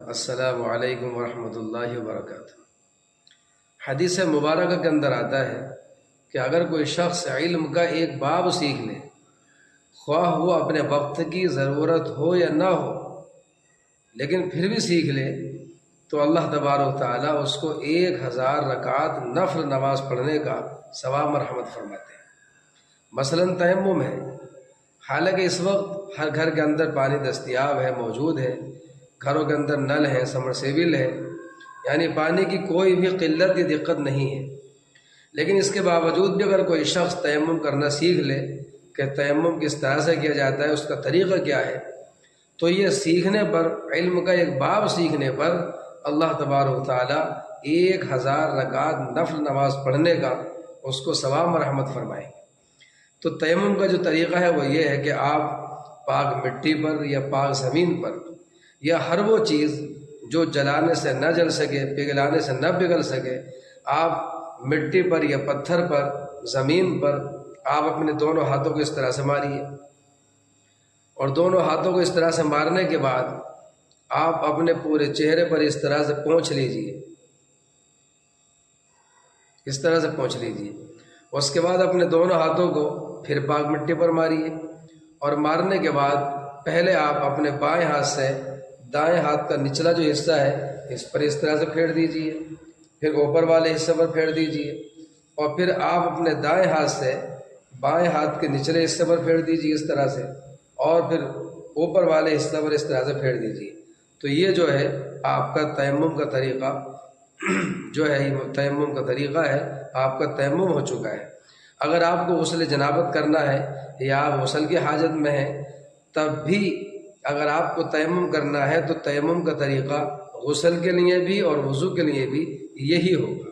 السلام علیکم ورحمۃ اللہ وبرکاتہ۔ حدیث مبارکہ کے اندر آتا ہے کہ اگر کوئی شخص علم کا ایک باب سیکھ لے، خواہ وہ اپنے وقت کی ضرورت ہو یا نہ ہو، لیکن پھر بھی سیکھ لے تو اللہ تبارک و تعالیٰ اس کو 1000 رکعت نفل نماز پڑھنے کا ثواب مرحمت فرماتے ہیں۔ مثلاً تیمم ہے، حالانکہ اس وقت ہر گھر کے اندر پانی دستیاب ہے، موجود ہے، گھروں کے اندر نل ہے، سمرسیبل ہے، یعنی پانی کی کوئی بھی قلت یا دقت نہیں ہے، لیکن اس کے باوجود بھی اگر کوئی شخص تیمم کرنا سیکھ لے کہ تیمم کس طرح سے کیا جاتا ہے، اس کا طریقہ کیا ہے، تو یہ سیکھنے پر، علم کا ایک باب سیکھنے پر اللہ تبارک و تعالیٰ 1000 رکعت نفل نماز پڑھنے کا اس کو ثواب مرحمت فرمائیں گے۔ تو تیمم کا جو طریقہ ہے وہ یہ ہے کہ آپ پاک مٹی پر یا پاک زمین پر یا ہر وہ چیز جو جلانے سے نہ جل سکے، پگھلانے سے نہ پگھل سکے، آپ مٹی پر یا پتھر پر، زمین پر آپ اپنے دونوں ہاتھوں کو اس طرح سے ماریے، اور دونوں ہاتھوں کو اس طرح سے مارنے کے بعد آپ اپنے پورے چہرے پر اس طرح سے پونچھ لیجئے، اس طرح سے پونچھ لیجئے۔ اس کے بعد اپنے دونوں ہاتھوں کو پھر پاک مٹی پر ماریے، اور مارنے کے بعد پہلے آپ اپنے بائیں ہاتھ سے دائیں ہاتھ کا نچلا جو حصہ ہے اس پر اس طرح سے پھیر دیجئے، پھر اوپر والے حصے پر پھیر دیجئے، اور پھر آپ اپنے دائیں ہاتھ سے بائیں ہاتھ کے نچلے حصے پر پھیر دیجئے اس طرح سے، اور پھر اوپر والے حصے پر اس طرح سے پھیر دیجئے۔ تو یہ جو ہے آپ کا تیمم کا طریقہ جو ہے، یہ تیمم کا طریقہ ہے، آپ کا تیمم ہو چکا ہے۔ اگر آپ کو غسل جنابت کرنا ہے یا آپ غسل کی حاجت میں ہیں، تب بھی اگر آپ کو تیمم کرنا ہے تو تیمم کا طریقہ غسل کے لیے بھی اور وضو کے لیے بھی یہی ہوگا۔